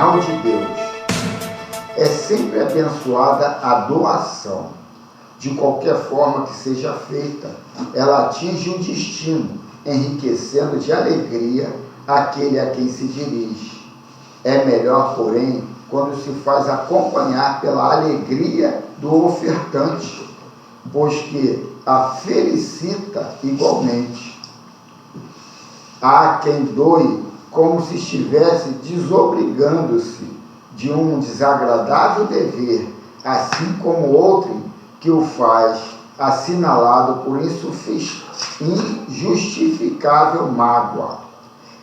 canal de Deus. É sempre abençoada a doação. De qualquer forma que seja feita, ela atinge um destino, enriquecendo de alegria aquele a quem se dirige. É melhor, porém, quando se faz acompanhar pela alegria do ofertante, pois que a felicita igualmente. Há quem doe como se estivesse desobrigando-se de um desagradável dever, assim como outro que o faz assinalado por injustificável mágoa.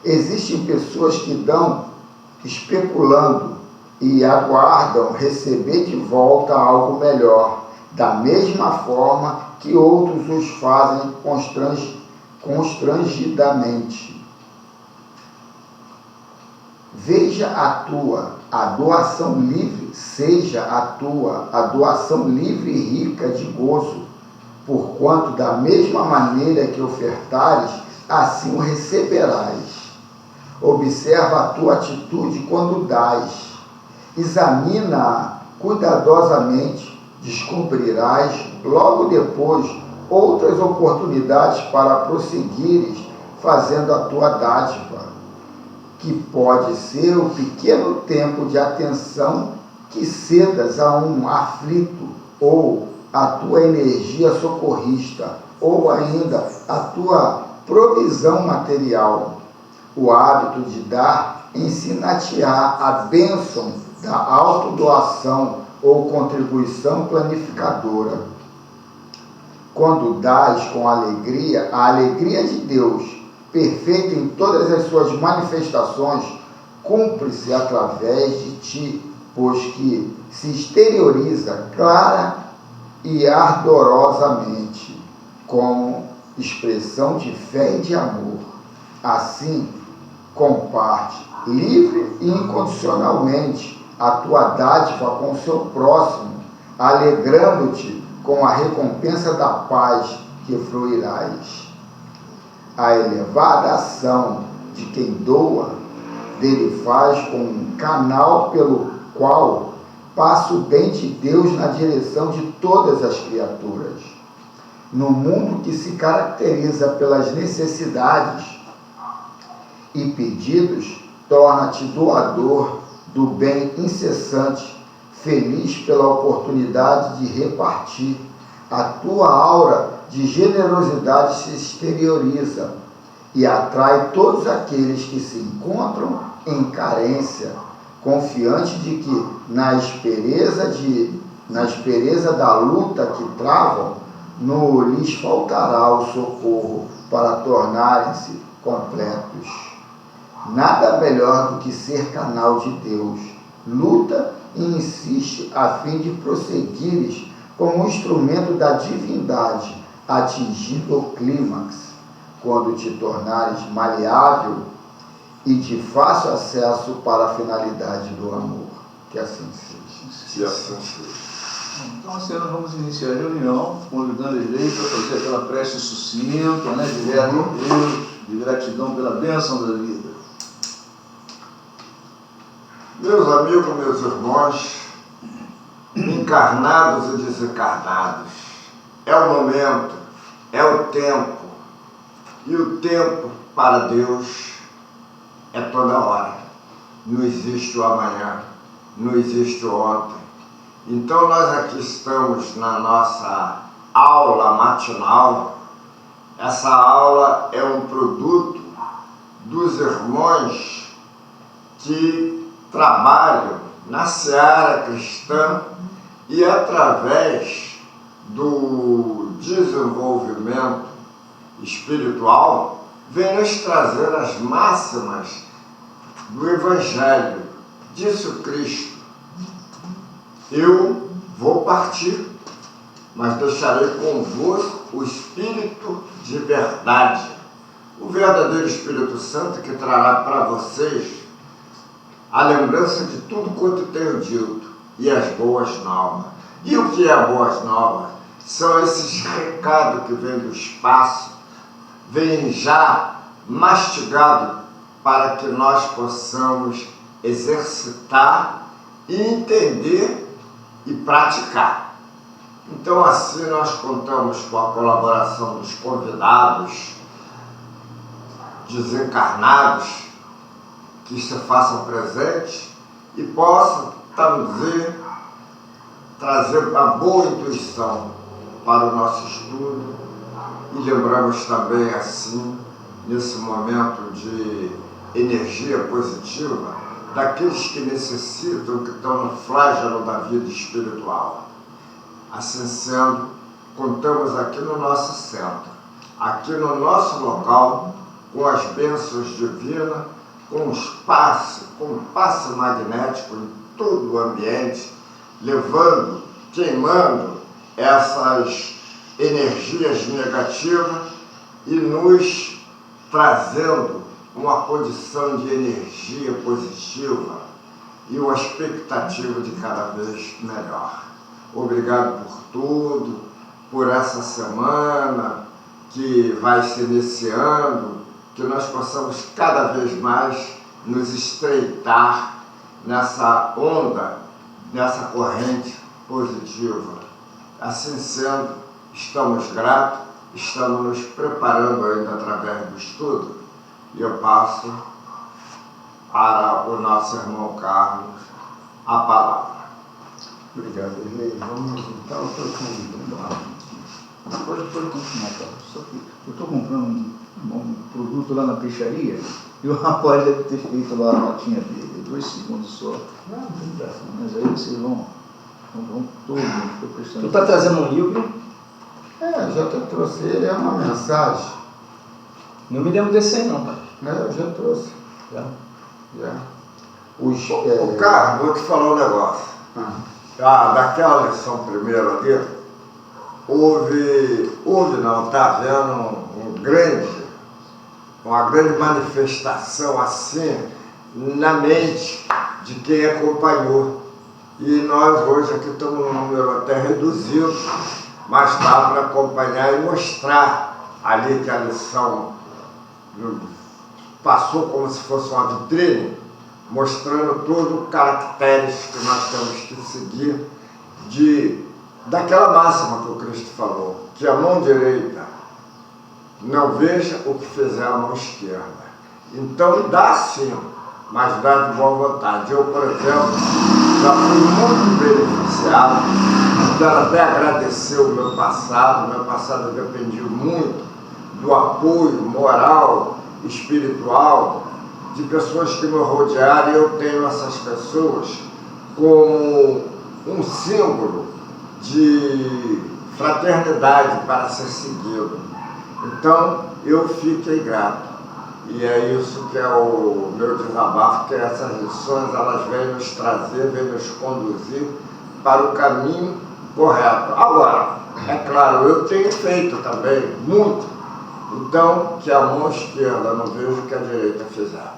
Existem pessoas que dão especulando e aguardam receber de volta algo melhor, da mesma forma que outros os fazem constrangidamente. Seja a doação livre e rica de gozo, porquanto da mesma maneira que ofertares, assim o receberás. Observa a tua atitude quando dás, examina-a cuidadosamente, descobrirás logo depois outras oportunidades para prosseguires fazendo a tua dádiva, que pode ser o pequeno tempo de atenção que cedas a um aflito, ou a tua energia socorrista, ou ainda a tua provisão material. O hábito de dar ensina-te-á a bênção da autodoação ou contribuição planificadora. Quando dás com alegria, a alegria de Deus, perfeita em todas as suas manifestações, cumpre-se através de ti, pois que se exterioriza clara e ardorosamente, como expressão de fé e de amor. Assim, comparte livre e incondicionalmente a tua dádiva com o seu próximo, alegrando-te com a recompensa da paz que fruirás. A elevada ação de quem doa, dele faz com um canal pelo qual passa o bem de Deus na direção de todas as criaturas. No mundo que se caracteriza pelas necessidades e pedidos, torna-te doador do bem incessante, feliz pela oportunidade de repartir. A tua aura de generosidade se exterioriza e atrai todos aqueles que se encontram em carência, confiante de que na aspereza da luta que travam, não lhes faltará o socorro para tornarem-se completos. Nada melhor do que ser canal de Deus. Luta e insiste a fim de prosseguires como instrumento da divindade, atingindo o clímax, quando te tornares maleável e de fácil acesso para a finalidade do amor. Que assim seja. Que assim seja. Então, assim, nós vamos iniciar a reunião, convidando ele para fazer aquela prece sucinta, direta a Deus, de gratidão pela bênção da vida. Meus amigos, meus irmãos, encarnados e desencarnados, é o momento, é o tempo, e o tempo para Deus é toda hora. Não existe o amanhã, não existe o ontem. Então nós aqui estamos na nossa aula matinal. Essa aula é um produto dos irmãos que trabalham na seara cristã e através do desenvolvimento espiritual vem nos trazer as máximas do Evangelho. Disse o Cristo: eu vou partir, mas deixarei convosco o Espírito de verdade, o verdadeiro Espírito Santo, que trará para vocês a lembrança de tudo quanto tenho dito e as boas novas. E o que é boas novas? São esses recados que vêm do espaço, vêm já mastigado para que nós possamos exercitar, entender e praticar. Então, assim, nós contamos com a colaboração dos convidados desencarnados que se façam presentes e possam trazer uma boa intuição para o nosso estudo. E lembramos também, assim, nesse momento de energia positiva, daqueles que necessitam, que estão no flagelo da vida espiritual. Assim sendo, contamos aqui no nosso centro, aqui no nosso local, com as bênçãos divinas, com o passe magnético em todo o ambiente, levando, queimando essas energias negativas e nos trazendo uma condição de energia positiva e uma expectativa de cada vez melhor. Obrigado por tudo, por essa semana que vai se iniciando, que nós possamos cada vez mais nos estreitar nessa onda, nessa corrente positiva. Assim sendo, estamos gratos, estamos nos preparando ainda através do estudo, e eu passo para o nosso irmão Carlos a palavra. Obrigado, Irlei. Vamos então continuar. Pode continuar, Carlos. Só que eu estou comprando um produto lá na peixaria e o rapaz deve ter feito lá a notinha dele, 2 segundos só. Não tem graça. Mas aí vocês vão todos, estou prestando. Tu está trazendo um livro? Já que eu trouxe ele, é uma mensagem. Não me lembro desse aí não, pai. Eu já trouxe. Já. O Carlos, vou te falar um negócio. Daquela lição primeira ali, houve não, está havendo uma grande manifestação assim na mente de quem acompanhou. E nós hoje aqui estamos num número até reduzido, mas dá para acompanhar e mostrar ali que a lição passou como se fosse uma vitrine, mostrando todos os caracteres que nós temos que seguir daquela máxima que o Cristo falou, que a mão direita não veja o que fizer a mão esquerda. Então dá sim, mas dá de boa vontade. Eu, por exemplo, já fui muito beneficiado, quero até agradecer o meu passado. Meu passado dependia muito do apoio moral, espiritual, de pessoas que me rodearam, e eu tenho essas pessoas como um símbolo de fraternidade para ser seguido. Então, eu fiquei grato. E é isso que é o meu desabafo, que essas lições, elas vêm nos trazer, vêm nos conduzir para o caminho correto. Agora, é claro, eu tenho feito também muito. Então, que a mão esquerda não veja o que a direita fizer.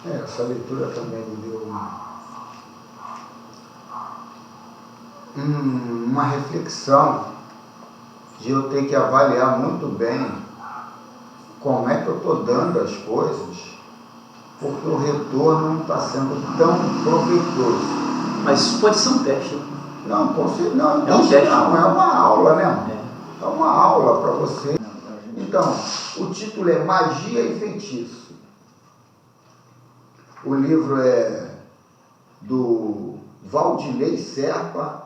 Essa leitura também me deu uma reflexão de eu ter que avaliar muito bem como é que eu estou dando as coisas, porque o retorno não está sendo tão proveitoso. Mas isso pode ser um teste, né? Não, não, É um teste. Não, é uma aula, né? É uma aula para você. Então, o título é Magia e Feitiço. O livro é do Valdilei Serpa,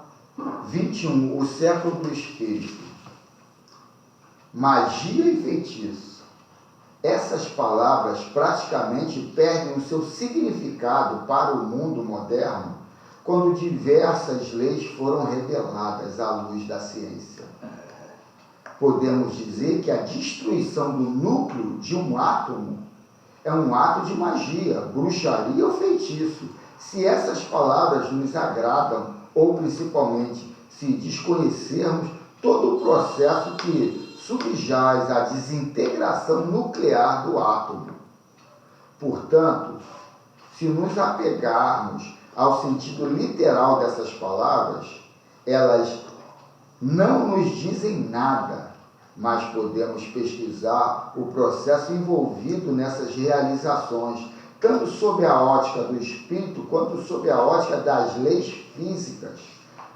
21, O Século do Espírito. Magia e feitiço. Essas palavras praticamente perdem o seu significado para o mundo moderno quando diversas leis foram reveladas à luz da ciência. Podemos dizer que a destruição do núcleo de um átomo é um ato de magia, bruxaria ou feitiço. Se essas palavras nos agradam, ou principalmente se desconhecermos todo o processo que subjaz à desintegração nuclear do átomo. Portanto, se nos apegarmos ao sentido literal dessas palavras, elas não nos dizem nada, mas podemos pesquisar o processo envolvido nessas realizações tanto sob a ótica do espírito, quanto sob a ótica das leis físicas,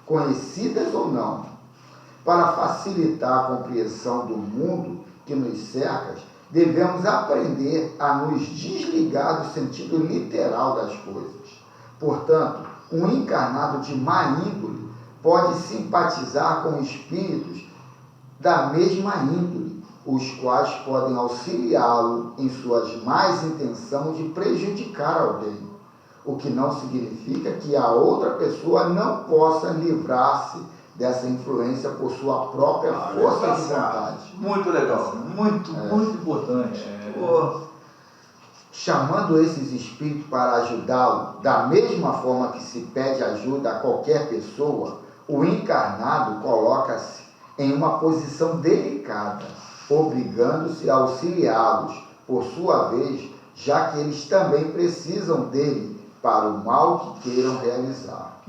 conhecidas ou não. Para facilitar a compreensão do mundo que nos cerca, devemos aprender a nos desligar do sentido literal das coisas. Portanto, um encarnado de má índole pode simpatizar com espíritos da mesma índole, os quais podem auxiliá-lo em suas más intenções de prejudicar alguém, o que não significa que a outra pessoa não possa livrar-se dessa influência por sua própria força de vontade. Muito legal, muito importante. Chamando esses espíritos para ajudá-lo, da mesma forma que se pede ajuda a qualquer pessoa, o encarnado coloca-se em uma posição delicada, obrigando-se a auxiliá-los, por sua vez, já que eles também precisam dele para o mal que queiram realizar.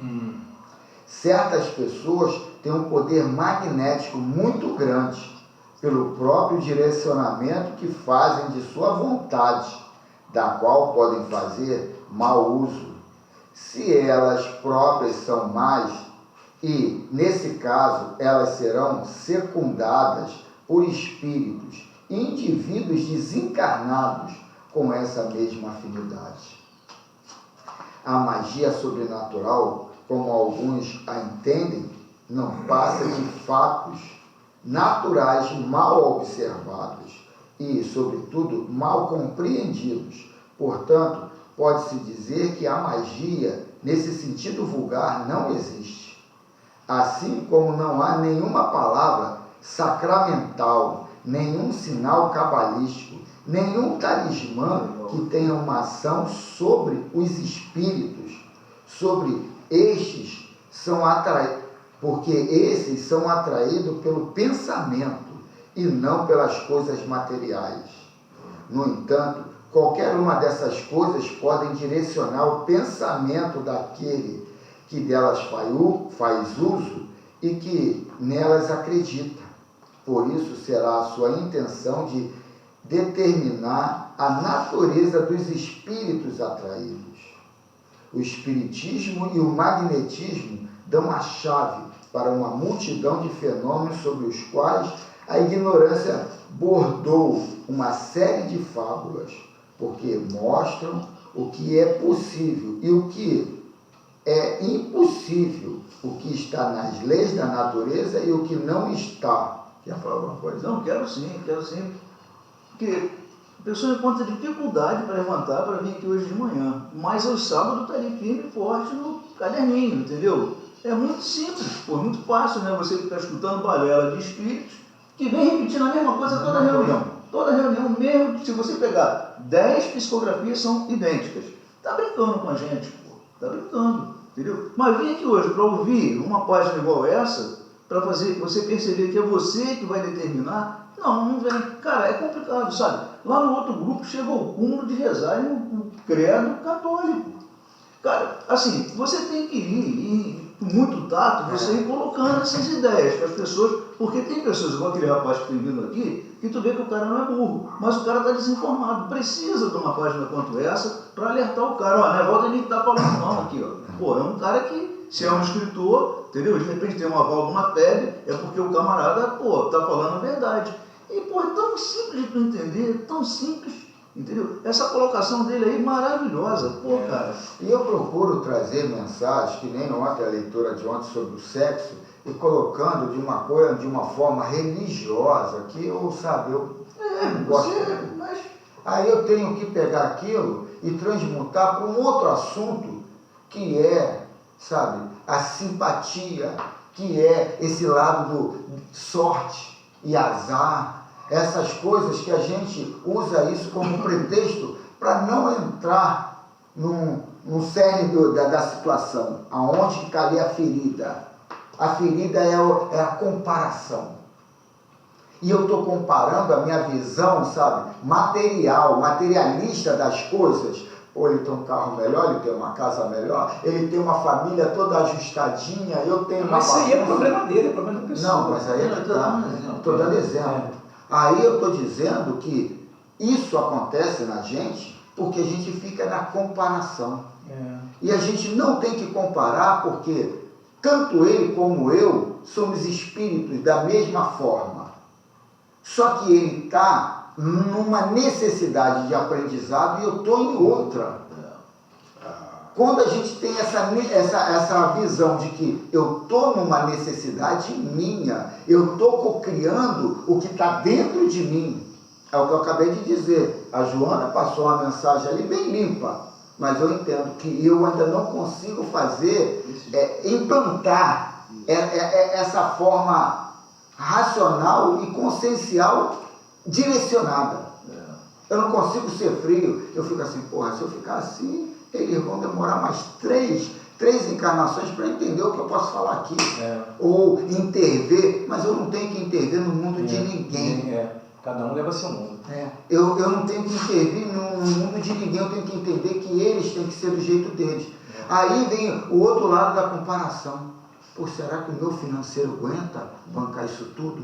Certas pessoas têm um poder magnético muito grande, pelo próprio direcionamento que fazem de sua vontade, da qual podem fazer mau uso. Se elas próprias são más, e, nesse caso, elas serão secundadas por espíritos, indivíduos desencarnados com essa mesma afinidade. A magia sobrenatural, como alguns a entendem, não passa de fatos naturais mal observados e, sobretudo, mal compreendidos. Portanto, pode-se dizer que a magia, nesse sentido vulgar, não existe. Assim como não há nenhuma palavra sacramental, nenhum sinal cabalístico, nenhum talismã que tenha uma ação sobre os espíritos, sobre estes são atraídos, porque esses são atraídos pelo pensamento e não pelas coisas materiais. No entanto, qualquer uma dessas coisas podem direcionar o pensamento daquele que delas faz uso e que nelas acredita. Por isso será a sua intenção de determinar a natureza dos espíritos atraídos. O espiritismo e o magnetismo dão a chave para uma multidão de fenômenos sobre os quais a ignorância bordou uma série de fábulas, porque mostram o que é possível e o que é impossível, o que está nas leis da natureza e o que não está. Quer falar alguma coisa? Não, quero sim. Porque a pessoa encontra dificuldade para levantar para vir aqui hoje de manhã, mas aos sábados está ali firme e forte no caderninho, entendeu? É muito simples, muito fácil, né? Você ficar escutando balela de espíritos que vem repetindo a mesma coisa toda reunião. Toda reunião, mesmo se você pegar 10 psicografias, são idênticas. Está brincando com a gente, está brincando, entendeu? Mas vem aqui hoje para ouvir uma página igual essa, para fazer você perceber que é você que vai determinar. Não vem. Cara, é complicado, sabe? Lá no outro grupo chega ao cúmulo de rezar no credo católico. Cara, assim, você tem que ir com muito tato, você ir colocando essas ideias para as pessoas, porque tem pessoas, igual aquele rapaz que tem vindo aqui, que tu vê que o cara não é burro, mas o cara está desinformado, precisa de uma página quanto essa para alertar o cara. Ó, não é Valdemir que está falando não aqui, ó. Pô, é um cara que, se é um escritor, entendeu? De repente tem uma válvula FEB, é porque o camarada, está falando a verdade. E, é tão simples de tu entender, tão simples, entendeu? Essa colocação dele aí, maravilhosa, cara. E eu procuro trazer mensagens, que nem ontem, a leitura de ontem sobre o sexo, e colocando de uma forma religiosa, que eu não gosto. Aí eu tenho que pegar aquilo e transmutar para um outro assunto, que é, a simpatia, que é esse lado do sorte e azar, essas coisas que a gente usa isso como pretexto para não entrar no cerne da situação, aonde que está ali a ferida. A ferida é a comparação. E eu estou comparando a minha visão, materialista das coisas. Pô, ele tem um carro melhor, ele tem uma casa melhor, ele tem uma família toda ajustadinha, eu tenho uma... Mas isso aí é problema dele, é problema da pessoa. Não, mas aí estou dando exemplo. Aí eu estou dizendo que isso acontece na gente porque a gente fica na comparação. E a gente não tem que comparar, porque tanto ele como eu somos espíritos da mesma forma. Só que ele está numa necessidade de aprendizado e eu estou em outra. Quando a gente tem essa visão de que eu estou numa necessidade minha, eu estou cocriando o que está dentro de mim. É o que eu acabei de dizer. A Joana passou uma mensagem ali bem limpa, mas eu entendo que eu ainda não consigo fazer, implantar essa forma racional e consciencial direcionada. Eu não consigo ser frio. Eu fico assim, porra, se eu ficar assim, eles vão demorar mais três encarnações para entender o que eu posso falar aqui. Ou intervir, mas eu não tenho que intervir no mundo de ninguém. Cada um leva seu mundo. Eu não tenho que intervir no mundo de ninguém, eu tenho que entender que eles têm que ser do jeito deles. Aí vem o outro lado da comparação. Pô, será que o meu financeiro aguenta bancar isso tudo?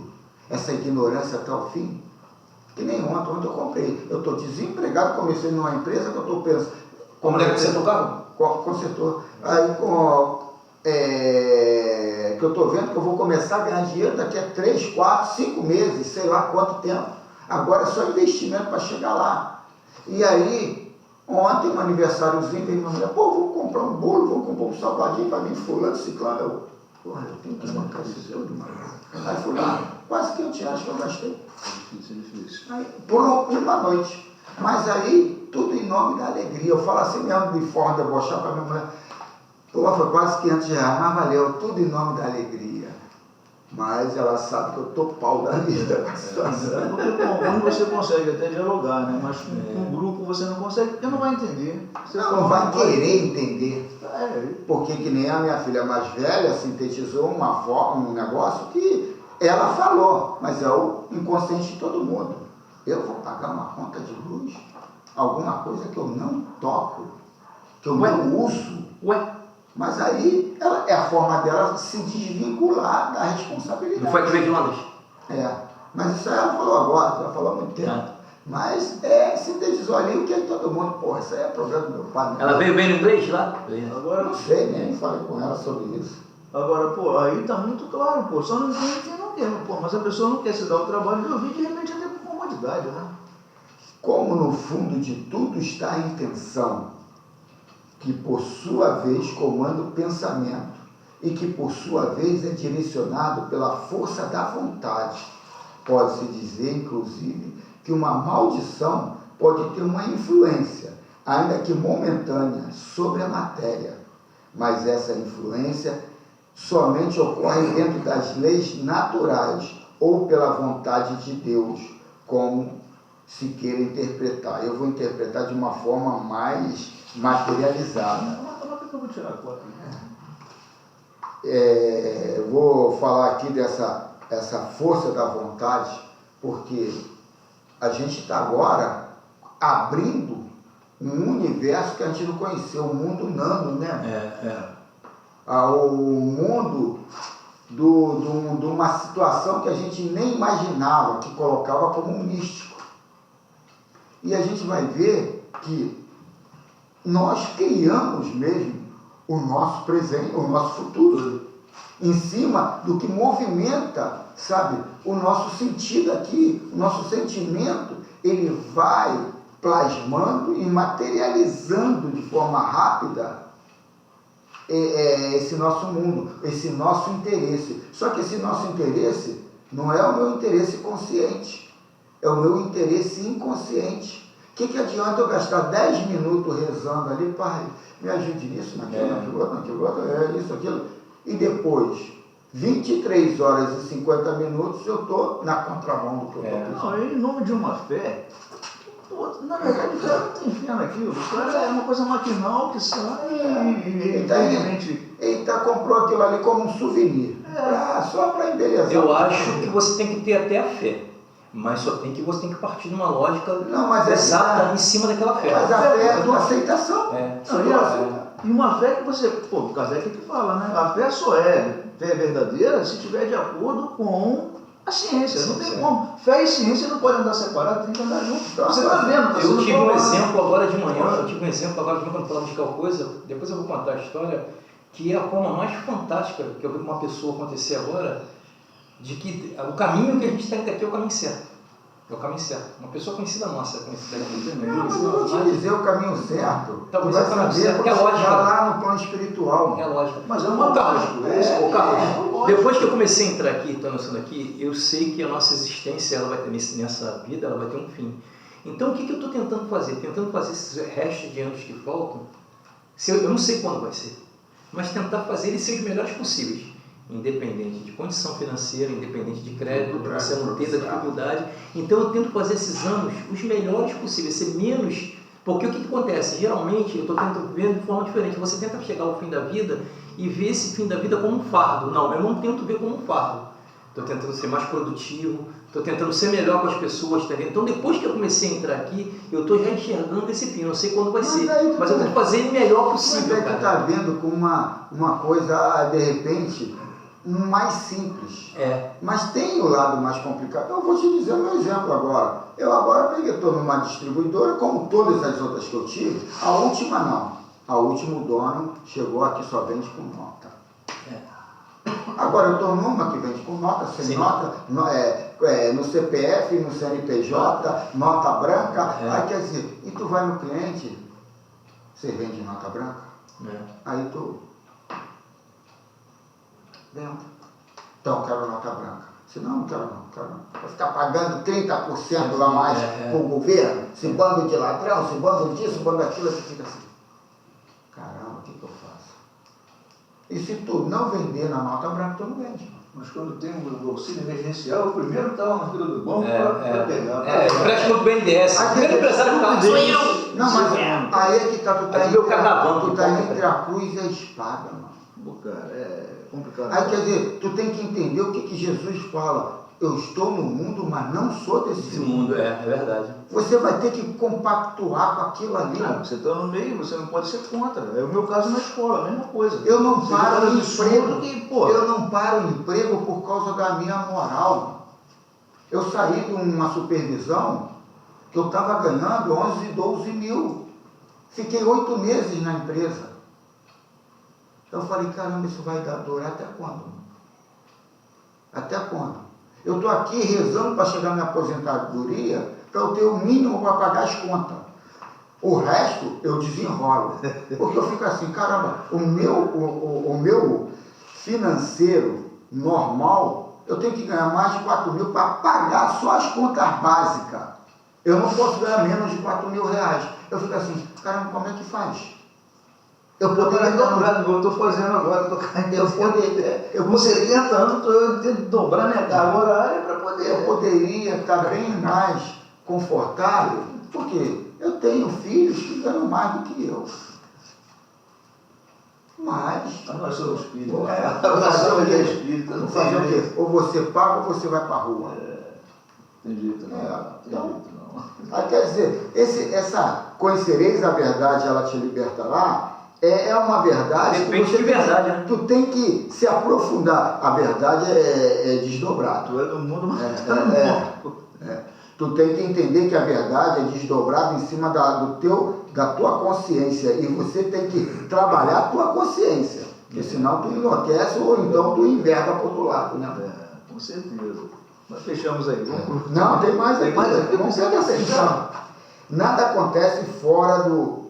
Essa ignorância até o fim? Que nem ontem eu comprei. Eu estou desempregado, comecei numa empresa que eu estou pensando. Como é que você consertou o carro? Consertou. Aí que eu estou vendo que eu vou começar a ganhar dinheiro daqui a 3, 4, 5 meses, sei lá quanto tempo. Agora é só investimento para chegar lá. E aí, ontem, um aniversáriozinho, veio minha mulher, pô, vou comprar um bolo, vou comprar um salgadinho para mim, fulano, ciclano. Porra, eu tenho que bancar isso tudo, mano. Aí fui lá, quase R$500 que eu gastei. Aí, por uma noite. Mas aí, tudo em nome da alegria. Eu falo assim mesmo, de forma de debochar para minha mulher. Pô, foi quase R$500, mas valeu, tudo em nome da alegria. Mas ela sabe que eu tô pau da vida com a situação. Porque com um você consegue até dialogar, né? Mas com um grupo você não consegue, porque não vai entender. Você não vai querer entender. Porque que nem a minha filha mais velha sintetizou uma forma, um negócio que ela falou, mas é o inconsciente de todo mundo. Eu vou pagar uma conta de luz, alguma coisa que eu não toco, que eu não uso. Mas aí é a forma dela se desvincular da responsabilidade. Não foi que veio de Londres? Mas isso aí ela falou agora, já falou há muito tempo. Mas sintetizou ali o que é todo mundo, pô, isso aí é problema do meu pai. Né? Ela veio bem no inglês lá? Agora não sei, nem falei com ela sobre isso. Agora, pô, aí tá muito claro, pô, só não entende quem não quer, pô, mas a pessoa não quer se dar o trabalho de ouvir, de repente até por comodidade, né? Como no fundo de tudo está a intenção, que por sua vez comanda o pensamento e que por sua vez é direcionado pela força da vontade. Pode-se dizer, inclusive, que uma maldição pode ter uma influência, ainda que momentânea, sobre a matéria. Mas essa influência somente ocorre dentro das leis naturais ou pela vontade de Deus, como se queira interpretar. Eu vou interpretar de uma forma mais materializada. Eu vou tirar a cota. Vou falar aqui essa força da vontade, porque a gente está agora abrindo um universo que a gente não conhecia, o mundo nano, né? O mundo de uma situação que a gente nem imaginava, que colocava como um místico. E a gente vai ver que nós criamos mesmo o nosso presente, o nosso futuro, em cima do que movimenta, sabe, o nosso sentido aqui, o nosso sentimento, ele vai plasmando e materializando de forma rápida esse nosso mundo, esse nosso interesse. Só que esse nosso interesse não é o meu interesse consciente, é o meu interesse inconsciente. O que adianta eu gastar 10 minutos rezando ali, pai, me ajude nisso, naquilo outro, isso, aquilo, e depois, 23 horas e 50 minutos, eu estou na contramão do que eu estou pensando. Não, em nome de uma fé, na verdade, o cara não tem fé naquilo, o cara é uma coisa maquinal que sai Ele comprou aquilo ali como um souvenir, só para embelezar. Eu acho que você tem que ter até a fé. Mas você tem que partir de uma lógica exata em cima daquela fé. Mas a fé é tua aceitação. E uma fé que você, pô, o Kardec que fala, né? A fé só é fé verdadeira se estiver de acordo com A ciência, não tem como. Fé e ciência não podem andar separados, tem que andar juntos. Você está vendo? Tá Eu tive um exemplo agora de manhã, quando falamos de tal coisa, depois eu vou contar a história, que é a forma mais fantástica que eu vi uma pessoa acontecer agora, de que o caminho que a gente está indo aqui é o caminho certo. É o caminho certo. Uma pessoa conhecida nossa, conhecida aqui. Mas eu vou te dizer o caminho certo. Talvez tu vai é o caminho saber certo, quando que é lógica. chegar lá no plano espiritual. É lógico. Mas é uma o Carlos, depois que eu comecei a entrar aqui, estou anunciando aqui, eu sei que a nossa existência ela vai ter, nessa vida, ela vai ter um fim. Então o que eu estou tentando fazer? Tentando fazer esses restos de anos que faltam, eu não sei quando vai ser, mas tentar fazer eles ser os melhores possíveis. Independente de condição financeira, independente de crédito, de você não ter da dificuldade. Então eu tento fazer esses anos os melhores possíveis, ser menos... Porque o que acontece? Geralmente, eu estou tentando ver de forma diferente. Você tenta chegar ao fim da vida e ver esse fim da vida como um fardo. Não, eu não tento ver como um fardo. Estou tentando ser mais produtivo, estou tentando ser melhor com as pessoas. Tá? Então depois que eu comecei a entrar aqui, eu estou já enxergando esse fim. Eu não sei quando vai ser, mas eu tento fazer o melhor possível. Mas aí tu está vendo com uma coisa, de repente... mais simples. Mas tem o lado mais complicado. Eu vou te dizer o meu exemplo agora. Eu agora estou numa distribuidora, como todas as outras que eu tive, a última não. A última o dono chegou aqui, só vende com nota. Agora eu estou numa que vende com nota, sem nota, no CPF, no CNPJ, nota branca. Aí quer dizer, e tu vai no cliente, você vende nota branca? Aí tu... dentro. Então, quero nota branca. Se não quero não. Vai ficar pagando 30% a mais para o governo, esse bando de ladrão, esse bando disso, esse bando daquilo, você fica assim. Caramba, o que eu faço? E se tu não vender na nota branca, tu não vende. Mas quando tem um auxílio emergencial, o primeiro está na fila do banco para pegar. Empréstimo do BNDES. O primeiro empresário que está sou eu. Não, mas aí é que tá, tu tá entre a cruz e a espada, mano. Cara, é complicado. Aí quer dizer, tu tem que entender o que Jesus fala. Eu estou no mundo, mas não sou desse mundo. É verdade. Você vai ter que compactuar com aquilo ali. Você está no meio, você não pode ser contra. É o meu caso na escola, a mesma coisa. Eu não paro o emprego. Eu não paro o emprego por causa da minha moral. Eu saí de uma supervisão que eu estava ganhando 11, 12 mil. Fiquei 8 meses na empresa. Eu falei, caramba, isso vai durar até quando? Até quando? Eu estou aqui rezando para chegar na minha aposentadoria, para eu ter o mínimo para pagar as contas. O resto eu desenrolo. Porque eu fico assim, caramba, o meu financeiro normal, eu tenho que ganhar mais de 4 mil para pagar só as contas básicas. Eu não posso ganhar menos de 4 mil reais. Eu fico assim, caramba, como é que faz? Eu poderia dobrar, eu estou fazendo agora, eu com 70 anos, eu tenho que dobrar minha carga horária para poder. Eu poderia estar bem mais confortável, porque eu tenho filhos que ganham mais do que eu. Mas. Nós somos filhos. Nós somos espíritas. Não fazer o quê? Ou você paga ou você vai para a rua. Tem jeito não. Então, quer dizer, essa conhecereis a verdade, ela te libertará. É uma verdade. Depende de verdade, né? Tu tem que se aprofundar. A verdade é desdobrada. Tu é do mundo, mas Tu tem que entender que a verdade é desdobrada em cima da tua consciência. E você tem que trabalhar a tua consciência. Porque senão tu enlouquece ou então tu enverga para o outro lado, né? Com certeza. Nós fechamos aí. Não, tem mais aqui. Vamos fechar. Nada acontece fora do...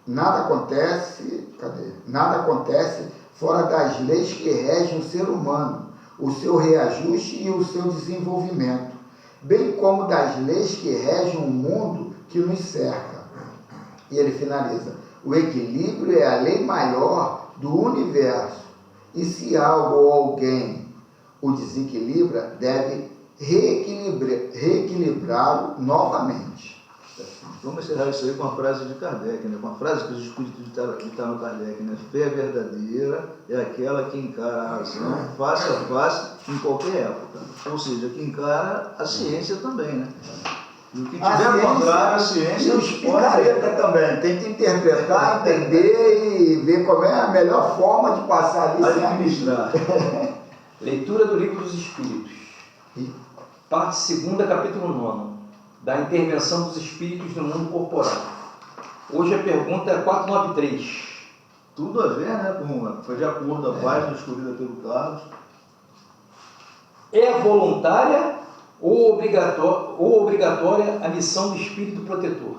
Nada acontece fora das leis que regem o ser humano, o seu reajuste e o seu desenvolvimento, bem como das leis que regem o mundo que nos cerca. E ele finaliza, o equilíbrio é a lei maior do universo, e se algo ou alguém o desequilibra, deve reequilibrá-lo novamente. Vamos encerrar isso aí com a frase de Kardec, né? Com a frase que os espíritos ditaram no Kardec, né? Fé verdadeira é aquela que encara a razão face a face em qualquer época. Ou seja, que encara a ciência também, né? E o que tiver contrário, a ciência... E os picareta também. Tem que interpretar, entender e ver qual é a melhor forma de passar ali. Administrar. Leitura do Livro dos Espíritos. Parte 2, capítulo 9, da intervenção dos espíritos no mundo corporal. Hoje a pergunta é 493. Tudo a ver, né? Com foi de acordo a página escolhida pelo Carlos. É voluntária ou obrigatória a missão do espírito protetor?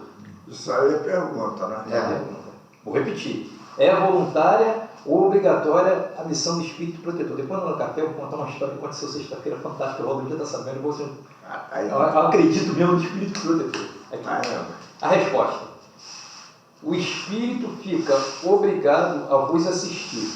Isso aí é pergunta, né? Pergunta. Vou repetir. É voluntária ou obrigatória a missão do espírito protetor? Depois no café eu vou contar uma história que aconteceu sexta-feira fantástica. O Robert já está sabendo. Eu acredito mesmo no espírito protetor. Aqui. A resposta. O espírito fica obrigado a vos assistir,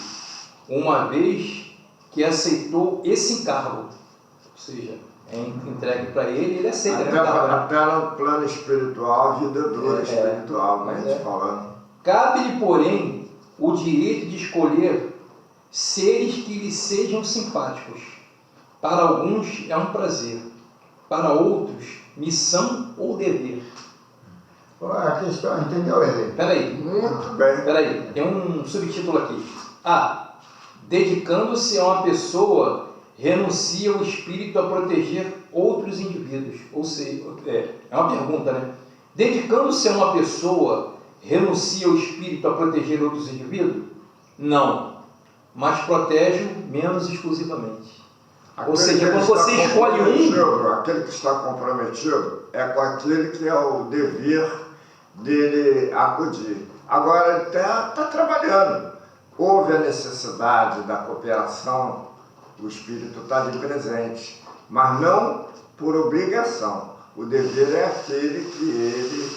uma vez que aceitou esse encargo. Ou seja, é entregue para ele, ele aceita. Até no plano espiritual, a vida dura espiritualmente falando. Cabe-lhe, porém, o direito de escolher seres que lhe sejam simpáticos. Para alguns é um prazer, para outros, missão ou dever. A questão, entendeu, Eli? Peraí. Muito bem. Peraí, tem um subtítulo aqui. Dedicando-se a uma pessoa, renuncia o espírito a proteger outros indivíduos. Ou seja, é uma pergunta, né? Dedicando-se a uma pessoa, renuncia o espírito a proteger outros indivíduos? Não, mas protege menos exclusivamente. Ou seja, quando você escolhe um... Aquele que está comprometido é com aquele que é o dever dele acudir. Agora, ele está trabalhando. Houve a necessidade da cooperação, o espírito está ali presente, mas não por obrigação. O dever é aquele que ele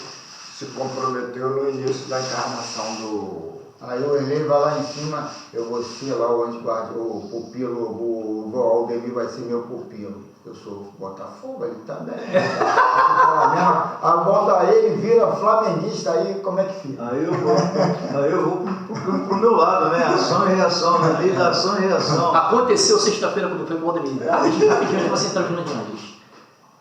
se comprometeu no início da encarnação do... Aí o Eli vai lá em cima, eu vou ser lá o antiguarda, o pupilo, o Aldemir vai ser meu pupilo. Eu sou Botafogo, ele também. A bota ele vira flamenguista, aí como é que fica? Aí eu vou pro meu lado, né? Ação e reação, né? Lei da ação e reação. Aconteceu sexta-feira quando foi com o Aldemir. Rapidinho, você entrar aqui de Andes.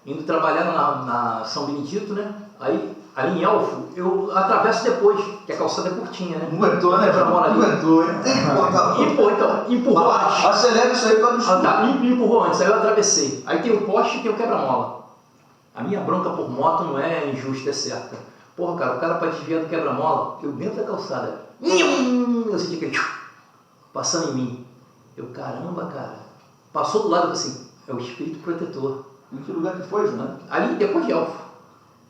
Indo trabalhar na São Benedito, né? Aí, ali em Elfo, eu atravesso depois, que a calçada é curtinha, né? Não aguentou, né? Não aguentou, tem que botar. Empurrou antes. Acelera isso aí para não escuro. Empurrou antes, aí eu atravessei. Aí tem o poste e tem o quebra-mola. A minha bronca por moto não é injusta, é certa. Porra, cara, o cara para desviar do quebra-mola, eu dentro da calçada. Eu senti aquele passando em mim. Eu, caramba, cara. Passou do lado, eu assim, é o espírito protetor. Em que lugar que foi, João? Ali, depois de Elfo.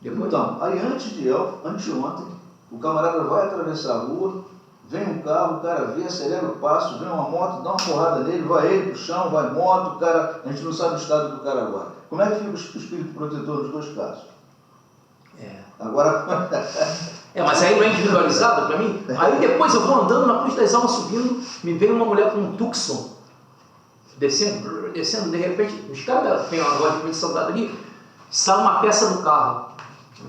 Então, aí antes de Elfo, anteontem, o camarada vai atravessar a rua, vem um carro, o cara vê, acelera o passo, vem uma moto, dá uma porrada nele, vai ele pro chão, vai moto, o cara, a gente não sabe o estado do cara agora. Como é que fica o espírito protetor nos dois casos? Agora... mas aí não é individualizado para mim? Aí depois eu vou andando na Cruz das Almas subindo, me vem uma mulher com um Tucson, descendo, de repente, os caras têm uma loja de soldado ali, sai uma peça do carro,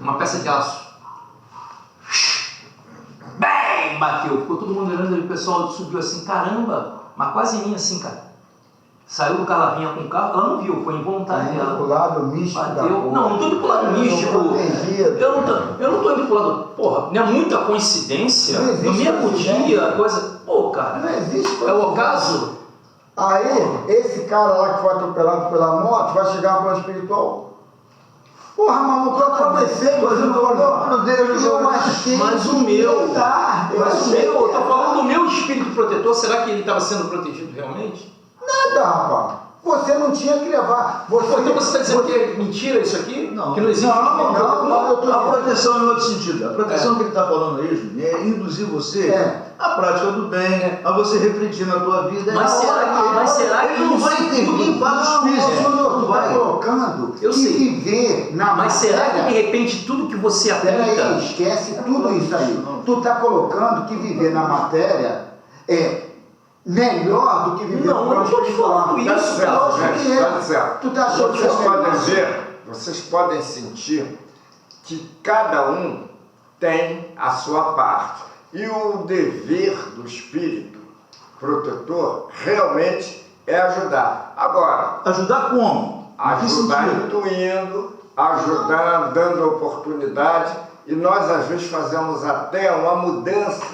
uma peça de aço. Bem, bateu, ficou todo mundo olhando, o pessoal subiu assim, caramba, mas quase em mim assim, cara. Saiu do carro, ela vinha com o carro, ela não viu, foi involuntário dela. Pro lado místico bateu. da porra. Não estou indo pro lado místico. Eu não estou indo pro lado. Porra, não é muita coincidência. No mesmo dia, a coisa. Pô, cara. Não existe. É o ocaso. Aí, esse cara lá que foi atropelado pela moto vai chegar no plano espiritual. Porra, maluco, eu atravessei, você não falou? Mas o meu, eu tô falando do meu espírito protetor, será que ele estava sendo protegido realmente? Nada, rapaz. Você não tinha que levar. Então você está dizendo que é mentira isso aqui? Não. Que não existe? Não. A proteção é em outro sentido. A proteção que ele está falando aí, Júlio, é induzir você à prática do bem, a você refletir na tua vida. Mas será que ele não vai entender em fatos físicos? Não vai colocando eu sei. Viver na Mas será que de repente tudo que você aplica... Peraí, esquece tudo isso aí. Tu está colocando que viver na matéria é melhor do que viver no plano espiritual. Tá certo. Tu tá achando que vocês podem ver, vocês podem sentir que cada um tem a sua parte. E o dever do espírito protetor realmente é ajudar. Agora, ajudar como? Ajudar intuindo, ajudar dando oportunidade, e nós às vezes fazemos até uma mudança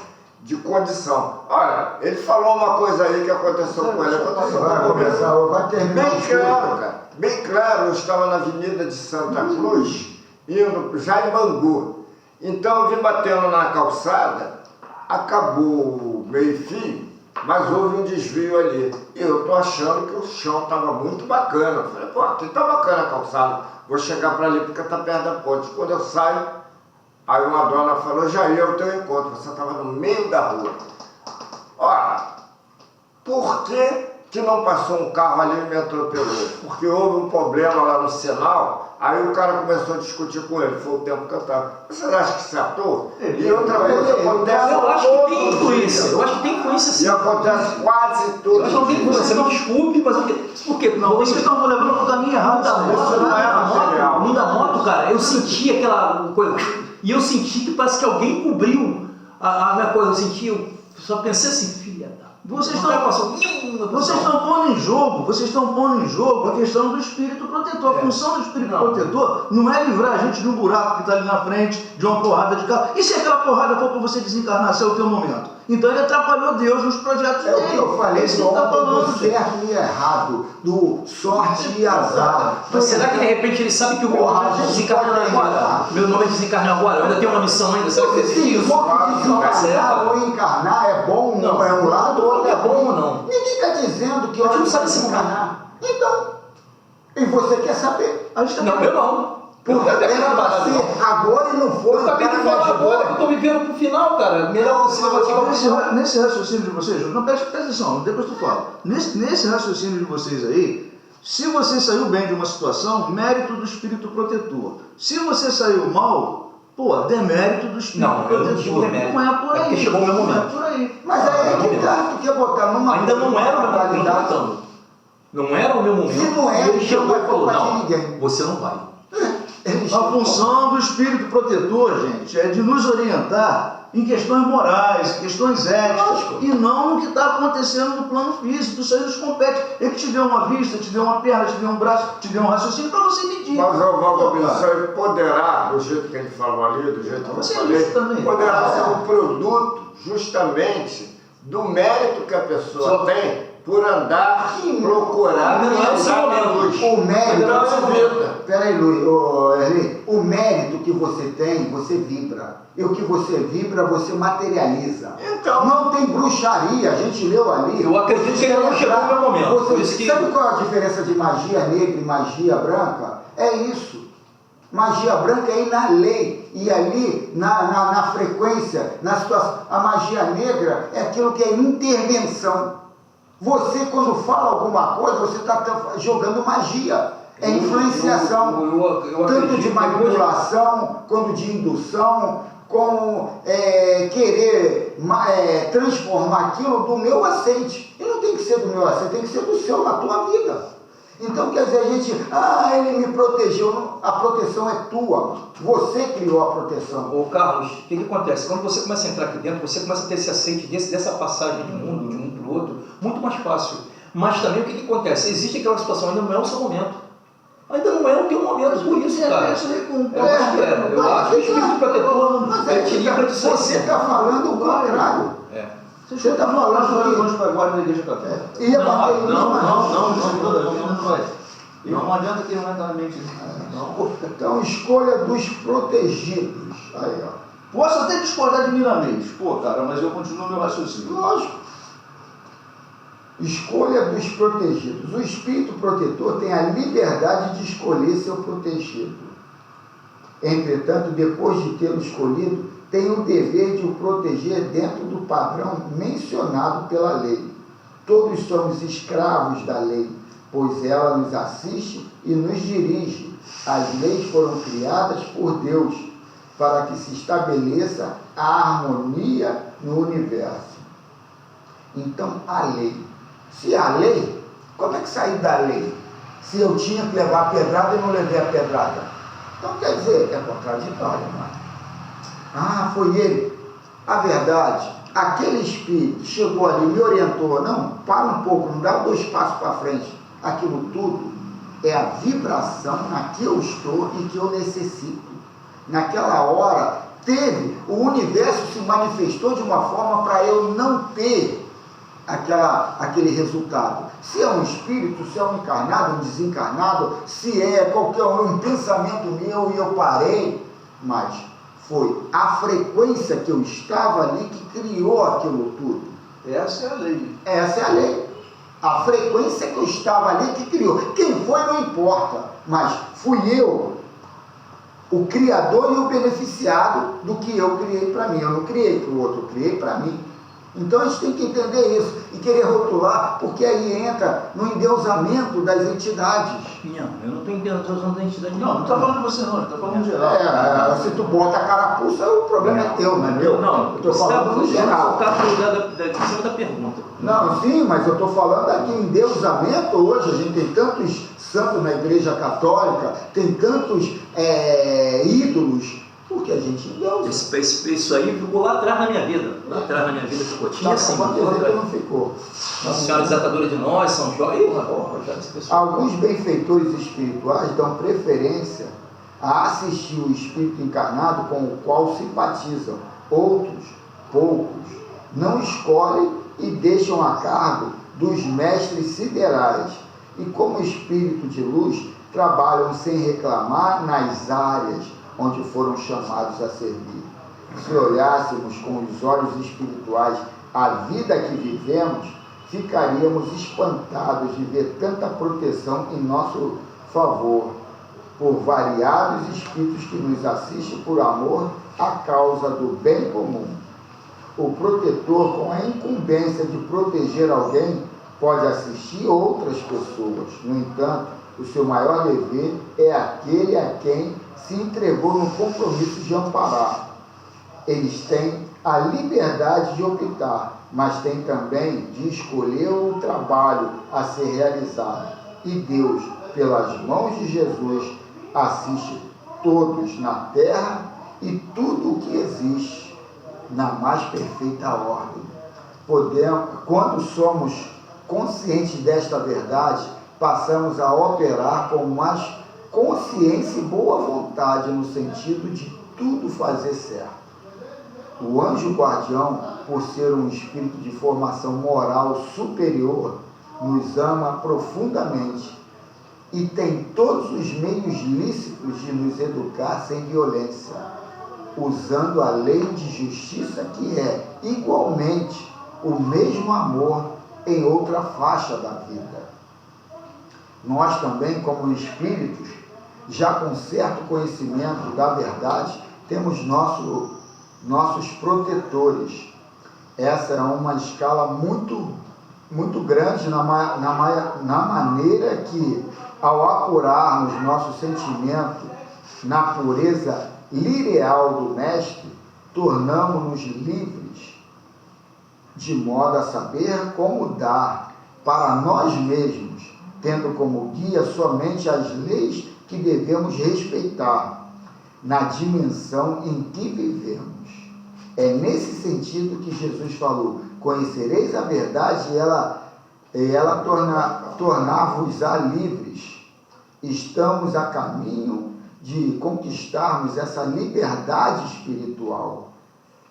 de condição. Olha, ele falou uma coisa aí que aconteceu com ele, aconteceu Vai começar, vai terminar. bem claro, cara. Bem claro, eu estava na Avenida de Santa Cruz, indo já em Bangu. Então eu vim batendo na calçada, acabou o meio-fio, mas houve um desvio ali. E eu tô achando que o chão estava muito bacana. Eu falei, pô, aqui tá bacana a calçada, vou chegar para ali porque tá perto da ponte. Quando eu saio, aí uma dona falou, já ia ao teu encontro, você estava no meio da rua. Olha, por que não passou um carro ali e me atropelou? Porque houve um problema lá no sinal, aí o cara começou a discutir com ele, foi o tempo que eu estava. Você acha que se ator? E outra coisa, acontece Eu acho que tem todo influência, dia. eu acho que tem influência sim. E acontece quase Eu todo acho que não tem influência, me desculpe, mas por quê? Não, vocês estão levando para o caminho errado. Isso não é material. No da moto, cara, eu senti aquela coisa, e eu senti que parece que alguém cobriu a minha coisa, eu senti, eu só pensei assim, filha da... Vocês Vocês estão pondo em jogo a questão do espírito protetor. A função do espírito protetor não é livrar a gente de um buraco que está ali na frente, de uma porrada de carro. E se aquela porrada for para você desencarnar, se é o teu momento? Então ele atrapalhou Deus nos projetos dele. É o que eu falei Esse ontem tá falando, do certo e errado, do sorte e azar. Mas será que de repente ele sabe que o meu Porra, nome a é gente desencarnar pode agora? errar. Meu nome é desencarnar agora, eu ainda tenho uma missão ainda, será que existe Se isso? for Não vai ser, desencarnar cara. ou encarnar é bom, Não, é um lado não ou outro é bom ou não. Ninguém está dizendo que A gente hora não que sabe vai se desencarnar. Então, e você quer saber? A gente tá Não, eu não. Porque era para ser agora e não foi. Eu acabei de falar agora que eu tô vivendo pro final, cara. Melhor você vai chegar pro final. Nesse raciocínio de vocês, não presta atenção, depois tu fala. Nesse raciocínio de vocês aí, se você saiu bem de uma situação, mérito do espírito protetor. Se você saiu mal, pô, demérito do espírito Não, eu protetor. não digo demérito. Não é por É aí. porque chegou o meu Não momento. é por aí. Mas aí é que tá, tu quer botar numa Ainda não era o meu momento, qualidade. não era o meu momento. Se não é, E ele então chegou não e é falou, culpa de não, ninguém. você não vai. A função do espírito protetor, gente, é de nos orientar em questões morais, em questões éticas, e não no que está acontecendo no plano físico. Isso aí nos compete. Ele te deu uma vista, te deu uma perna, te deu um braço, te deu um raciocínio para você medir. Mas o Valdomiro, isso aí poderá, do jeito que ele falou ali, do jeito que eu Você é falei, isso também. poderá ser um produto justamente do mérito que a pessoa tem por andar, procurar, Ainda não é o seu andar na momento. luz. O mérito. Ainda não é a vida. Peraí, Luiz, Erli, o mérito que você tem, você vibra. E o que você vibra, você materializa. Então. Não tem bruxaria, a gente leu ali. Eu acredito que ainda não chegou o meu momento. Você, Por isso que... Sabe qual é a diferença de magia negra e magia branca? É isso. Magia branca é ir na lei, e ali na frequência, na situação. A magia negra é aquilo que é intervenção. Você, quando fala alguma coisa, você está jogando magia. É influenciação. Eu Tanto acredito de que manipulação, quanto de indução, como querer transformar aquilo do meu aceite. E não tem que ser do meu aceite, tem que ser do seu, na tua vida. Então, quer dizer, a gente, ele me protegeu. Não, a proteção é tua. Você criou a proteção. Ô Carlos, o que acontece? Quando você começa a entrar aqui dentro, você começa a ter esse aceite dessa passagem de mundo, de um para o outro, muito mais fácil. Mas também o que acontece? Existe aquela situação, ainda não é o seu momento. Ainda não é o teu momento, por isso, cara. Eu acho que o espírito protetor, Mas ele te livra disso aí. você está falando o contrário. Você está falando que vamos para agora na igreja católica. ia bater em mim, Não, mas- toda a vida não vai. Não adianta que não entra na mente. Não. Então, escolha dos protegidos. Aí, ó. Posso até discordar de Miramês. Pô, cara, mas eu continuo meu raciocínio. Lógico. Escolha dos protegidos. O espírito protetor tem a liberdade de escolher seu protegido. Entretanto, depois de tê-lo escolhido, tem o dever de o proteger dentro do padrão mencionado pela lei. Todos somos escravos da lei, pois ela nos assiste e nos dirige. As leis foram criadas por Deus para que se estabeleça a harmonia no universo. Então, a lei. Se a lei, como é que sair da lei? Se eu tinha que levar a pedrada e não levei a pedrada. Então, quer dizer, é contraditório, mano. Foi ele. A verdade, aquele espírito chegou ali, me orientou, não, para um pouco, não dá 2 passos para frente. Aquilo tudo é a vibração na que eu estou e que eu necessito. Naquela hora o universo se manifestou de uma forma para eu não ter aquele resultado. Se é um espírito, se é um encarnado, um desencarnado, se é qualquer um pensamento meu e eu parei, mas foi a frequência que eu estava ali que criou aquilo tudo. Essa é a lei. Essa é a lei. A frequência que eu estava ali que criou. Quem foi não importa, mas fui eu, o criador e o beneficiado do que eu criei para mim. Eu não criei para o outro, eu criei para mim. Então a gente tem que entender isso e querer rotular, porque aí entra no endeusamento das entidades. Não, eu não estou endeusando da entidade. Não está falando de você não, está falando geral. Se tu bota a carapuça, o problema é teu, não é meu? Não, eu estou falando no geral. Você está em cima da pergunta. Não, sim, mas eu estou falando aqui em endeusamento hoje. A gente tem tantos santos na Igreja Católica, tem tantos ídolos, porque a gente endeusa. Isso aí ficou lá atrás na minha vida. Lá atrás na minha vida ficou. Tinha assim, não ficou. Nossa Senhora Desatadora de Nós, São Jorge. Alguns benfeitores espirituais dão preferência a assistir o espírito encarnado com o qual simpatizam. Outros, poucos, não escolhem e deixam a cargo dos mestres siderais. E como espírito de luz, trabalham sem reclamar nas áreas onde foram chamados a servir. Se olhássemos com os olhos espirituais a vida que vivemos, ficaríamos espantados de ver tanta proteção em nosso favor, por variados espíritos que nos assistem por amor à causa do bem comum. O protetor, com a incumbência de proteger alguém, pode assistir outras pessoas. No entanto, o seu maior dever é aquele a quem se entregou no compromisso de amparar. Eles têm a liberdade de optar, mas têm também de escolher o trabalho a ser realizado. E Deus, pelas mãos de Jesus, assiste todos na terra e tudo o que existe na mais perfeita ordem. Quando somos conscientes desta verdade, passamos a operar com mais consciência e boa vontade no sentido de tudo fazer certo. O anjo guardião, por ser um espírito de formação moral superior, nos ama profundamente e tem todos os meios lícitos de nos educar sem violência, usando a lei de justiça que é, igualmente, o mesmo amor em outra faixa da vida. Nós também, como espíritos, já com certo conhecimento da verdade, temos nossos protetores. Essa é uma escala muito grande na maneira que, ao apurarmos nosso sentimento na pureza lireal do Mestre, tornamos-nos livres, de modo a saber como dar para nós mesmos, tendo como guia somente as leis que devemos respeitar na dimensão em que vivemos. É nesse sentido que Jesus falou: conhecereis a verdade e ela tornar-vos-á livres. Estamos a caminho de conquistarmos essa liberdade espiritual.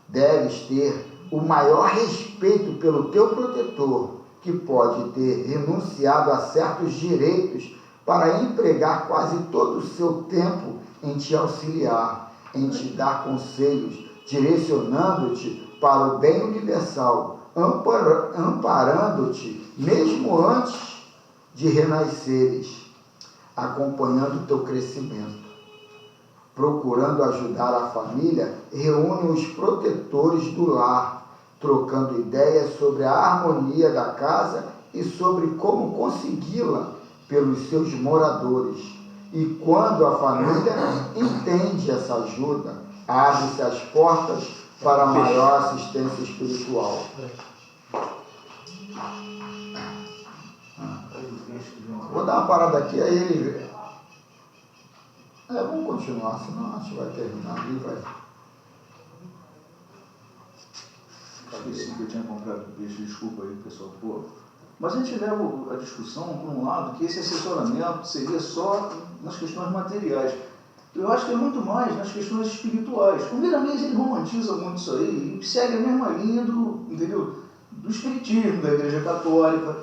Deves ter o maior respeito pelo teu protetor, que pode ter renunciado a certos direitos para empregar quase todo o seu tempo em te auxiliar, em te dar conselhos, direcionando-te para o bem universal, amparando-te mesmo antes de renasceres, acompanhando o teu crescimento. Procurando ajudar a família, reúne os protetores do lar, trocando ideias sobre a harmonia da casa e sobre como consegui-la pelos seus moradores. E quando a família entende essa ajuda, abre-se as portas para maior assistência espiritual. Vou dar uma parada aqui, aí ele... vamos continuar, senão a gente vai terminar ali, vai... Esqueci que eu tinha comprado peixe, desculpa aí, pessoal. Pô. Mas a gente leva a discussão para um lado que esse assessoramento seria só nas questões materiais. Eu acho que é muito mais nas questões espirituais. O Miramês, ele romantiza muito isso aí e segue a mesma linha do, entendeu? Do espiritismo, da Igreja Católica.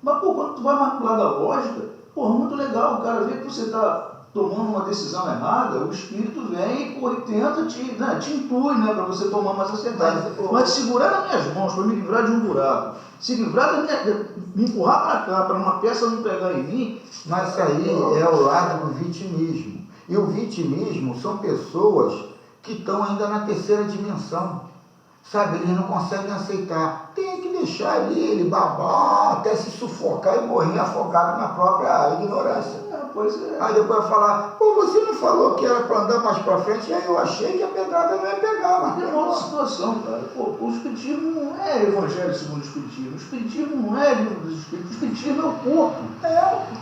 Mas, pô, quando tu vai mais pro lado da lógica, pô, muito legal, o cara vê que você está tomando uma decisão errada, o espírito vem e, pô, e tenta te intui, né, para você tomar mais acertado. Mas segurar nas minhas mãos para me livrar de um buraco, se livrar me empurrar para cá, para uma peça não pegar em mim. Mas isso aí é o lado do vitimismo. E o vitimismo são pessoas que estão ainda na terceira dimensão. Sabe, eles não conseguem aceitar. Tem que deixar ele babar, até se sufocar e morrer afogado na própria ignorância. Pois é. Aí depois vai falar, pô, você não falou que era para andar mais para frente? Aí eu achei que a pedrada não ia pegar. Mas tem uma outra situação, cara. Pô, o espiritismo não é evangelho segundo o espiritismo. O espiritismo não é livro dos espíritos. O espiritismo é o corpo.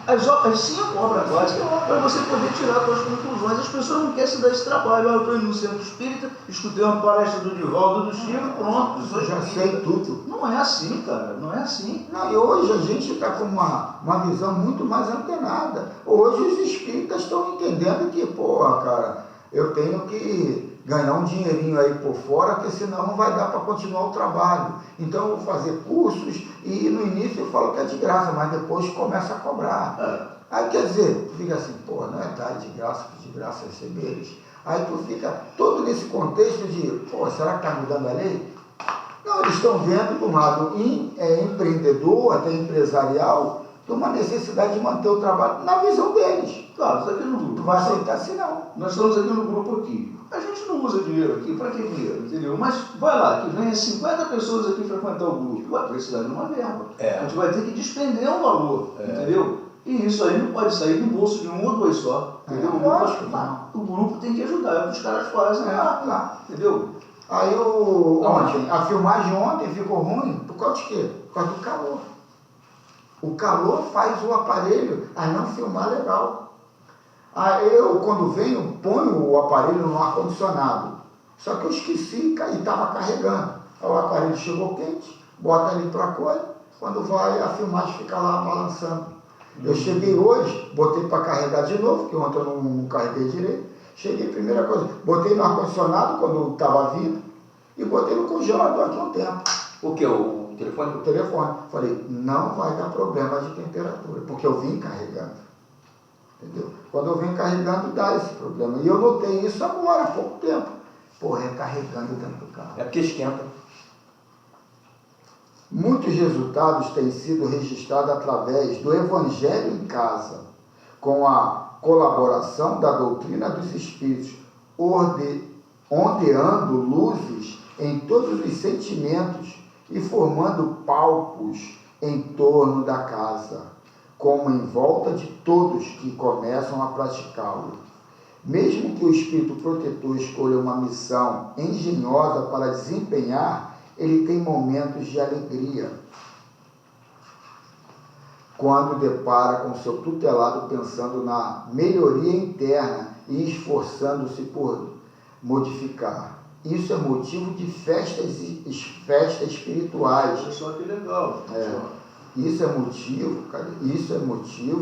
As 5 obras básicas para você poder tirar suas conclusões. As pessoas não querem se dar esse trabalho. Eu estou indo no centro espírita, escutei uma palestra do Divaldo do Chico, pronto. eu já sei tudo. Não é assim, cara. Não é assim. Não, e hoje a gente está com uma visão muito mais antenada. Hoje os espíritas estão entendendo que, porra, cara, eu tenho que ganhar um dinheirinho aí por fora, porque senão não vai dar para continuar o trabalho. Então eu vou fazer cursos e no início eu falo que é de graça, mas depois começa a cobrar. Aí quer dizer, tu fica assim, porra, não é dar de graça receber eles. Aí tu fica todo nesse contexto de, pô, será que está mudando a lei? Não, eles estão vendo de um lado empreendedor, até empresarial, de uma necessidade de manter o trabalho na visão deles. Claro, isso aqui no grupo. Não vai aceitar assim não. Nós estamos aqui no grupo aqui. A gente não usa dinheiro aqui, para que dinheiro, entendeu? Mas vai lá, que venha 50 pessoas aqui frequentar o grupo, vai precisar de uma verba. A gente vai ter que despender um valor, entendeu? E isso aí não pode sair do bolso de um ou dois só, entendeu? O grupo tem que ajudar, é o que os caras fazem lá, entendeu? Aí a filmagem ontem ficou ruim por causa de quê? Por causa do calor. O calor faz o aparelho a não filmar legal. Aí eu, quando venho, ponho o aparelho no ar-condicionado. Só que eu esqueci e estava carregando. Aí o aparelho chegou quente, bota ali para a coisa, quando vai a filmagem fica lá balançando. Eu cheguei hoje, botei para carregar de novo, porque ontem eu não carreguei direito. Cheguei, primeira coisa, botei no ar-condicionado quando estava vindo e botei no congelador aqui um tempo. O que? O telefone? O telefone. Falei, não vai dar problema de temperatura, porque eu vim carregando. Entendeu? Quando eu venho carregando, dá esse problema. E eu notei isso agora, há pouco tempo. Porra, recarregando dentro do carro. É porque esquenta. Muitos resultados têm sido registrados através do Evangelho em Casa, com a colaboração da doutrina dos Espíritos, ondeando luzes em todos os sentimentos e formando palcos em torno da casa, como em volta de todos que começam a praticá-lo. Mesmo que o Espírito Protetor escolha uma missão engenhosa para desempenhar, ele tem momentos de alegria quando depara com seu tutelado pensando na melhoria interna e esforçando-se por modificar. Isso é motivo de festas espirituais. Olha só que legal. Isso é motivo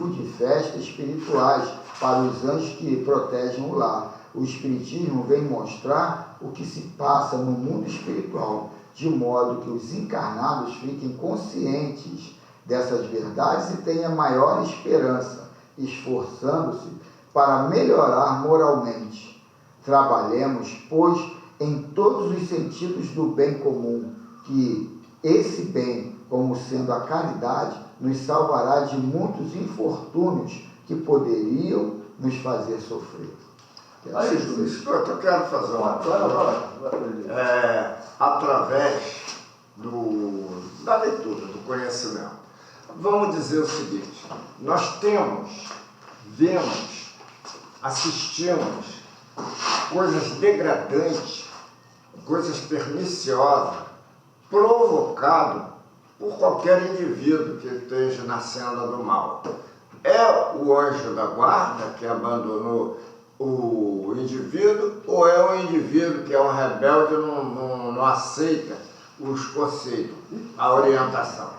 de festas espirituais para os anjos que protegem o lar. O Espiritismo vem mostrar o que se passa no mundo espiritual, de modo que os encarnados fiquem conscientes dessas verdades e tenham maior esperança, esforçando-se para melhorar moralmente. Trabalhemos, pois, em todos os sentidos do bem comum, que esse bem, como sendo a caridade, nos salvará de muitos infortúnios que poderiam nos fazer sofrer. Aí, Espírito, eu quero fazer uma coisa. Através da leitura, do conhecimento. Vamos dizer o seguinte: nós vemos, assistimos coisas degradantes, coisas perniciosas, provocadas por qualquer indivíduo que esteja na senda do mal. É o anjo da guarda que abandonou o indivíduo, ou é o indivíduo que é um rebelde e não aceita os conceitos, a orientação?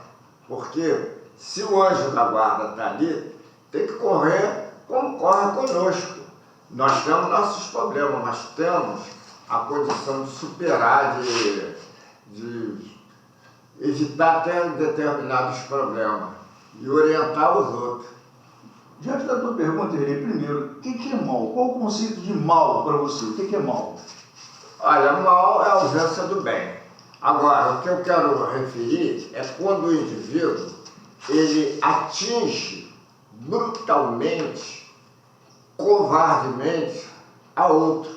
Porque se o anjo da guarda está ali, tem que correr como corre conosco. Nós temos nossos problemas, mas temos a condição de superar, de evitar até determinados problemas e orientar os outros. Diante da tua pergunta, Irei, primeiro, o que é mal? Qual o conceito de mal para você? O que é mal? Olha, mal é a ausência do bem. Agora, o que eu quero referir é quando o indivíduo ele atinge brutalmente, covardemente a outro,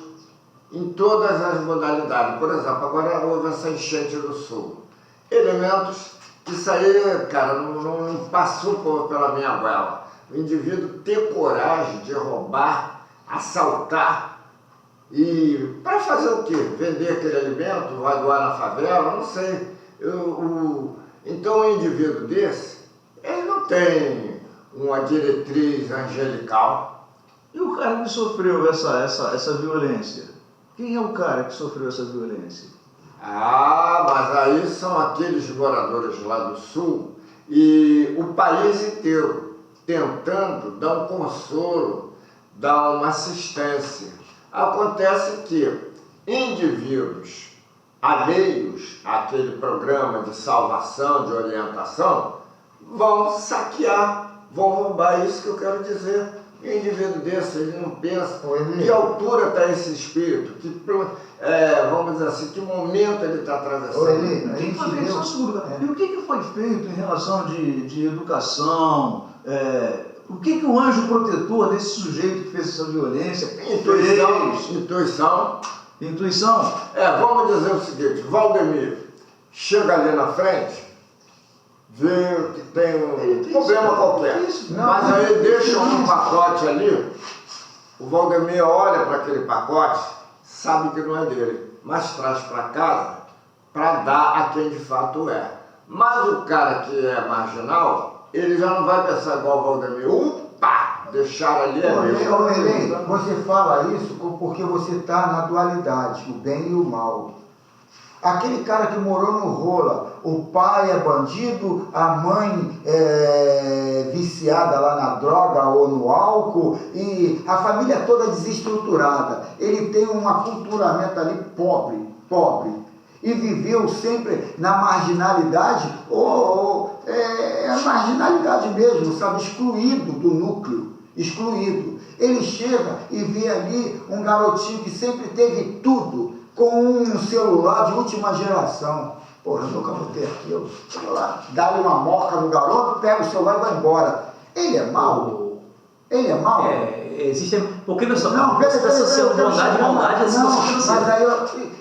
em todas as modalidades. Por exemplo, agora houve essa enchente do sul. Elementos que isso aí, cara, não passou pela minha goela. O indivíduo ter coragem de roubar, assaltar e para fazer o quê? Vender aquele alimento, vai doar na favela, não sei. Então um indivíduo desse, ele não tem uma diretriz angelical. E o cara que sofreu essa violência? Quem é o cara que sofreu essa violência? Ah, mas aí são aqueles moradores lá do sul e o país inteiro tentando dar um consolo, dar uma assistência. Acontece que indivíduos alheios àquele programa de salvação, de orientação, vão saquear, vão roubar. Isso que eu quero dizer. O indivíduo desse, ele não pensa que altura está esse espírito, vamos dizer assim, que momento ele está atravessando. E o que foi feito em relação de educação? O que o anjo protetor desse sujeito que fez essa violência fez? Intuição? Vamos dizer o seguinte, Valdemir chega ali na frente, vê que tem um problema qualquer, mas aí deixa um pacote ali, o Valdemir olha para aquele pacote, sabe que não é dele, mas traz para casa para dar a quem de fato é. Mas o cara que é marginal, ele já não vai pensar igual o Valdemir, deixar ali é meu. Você fala isso porque você está na dualidade, o bem e o mal. Aquele cara que morou no rola, o pai é bandido, a mãe é viciada lá na droga ou no álcool e a família toda desestruturada. Ele tem um aculturamento ali pobre. E viveu sempre na marginalidade, marginalidade mesmo, sabe? Excluído do núcleo, excluído. Ele chega e vê ali um garotinho que sempre teve tudo, com um celular de última geração. Porra, eu nunca vou ter aquilo. Eu vou lá, dá-lhe uma moca no garoto, pega o celular e vai embora. Ele é mau? Ele é mau? Existe... Porque, pessoal, não, você está associando bondade e maldade, assim, mas aí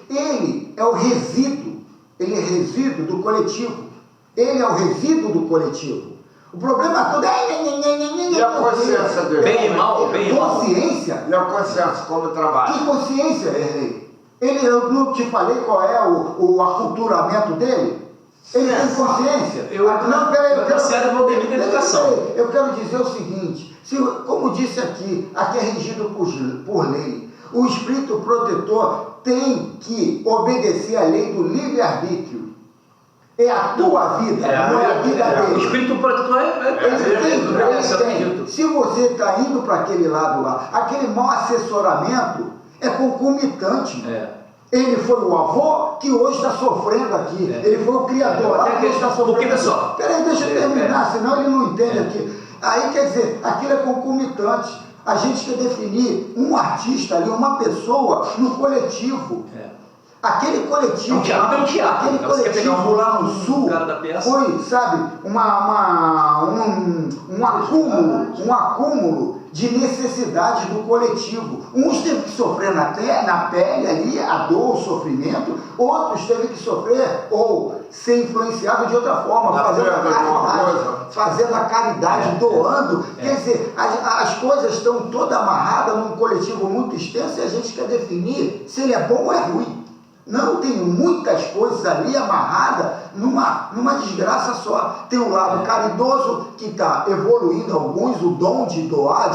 ele é o resíduo. Ele é resíduo do coletivo. Ele é o resíduo do coletivo. O problema todo é... E a consciência dele? Bem e mal, bem e mal. Consciência? E a consciência, como trabalha? Que consciência, Erlei? Eu não te falei qual é o aculturamento dele? Ele tem consciência? Eu quero dizer o seguinte, como disse aqui é regido por lei. O espírito protetor tem que obedecer à lei do livre-arbítrio. É a tua vida, não é a vida dele. O espírito protetor Se você está indo para aquele lado lá, aquele mau assessoramento é concomitante. Ele foi o avô que hoje está sofrendo aqui. Ele foi o criador lá que hoje está sofrendo. Porque, pessoal... Peraí, deixa eu terminar, senão ele não entende aqui. Aí, quer dizer, aquilo é concomitante. A gente quer definir um artista ali, uma pessoa, no coletivo. Aquele coletivo, aquele coletivo lá no sul foi, sabe, um acúmulo de necessidades do coletivo. Uns teve que sofrer na pele ali, a dor, o sofrimento, outros teve que sofrer ou ser influenciado de outra forma, fazendo a caridade, doando. Quer dizer, as coisas estão todas amarradas num coletivo muito extenso e a gente quer definir se ele é bom ou é ruim. Não, tem muitas coisas ali amarradas numa desgraça só. Tem um lado caridoso que está evoluindo alguns, o dom de doar,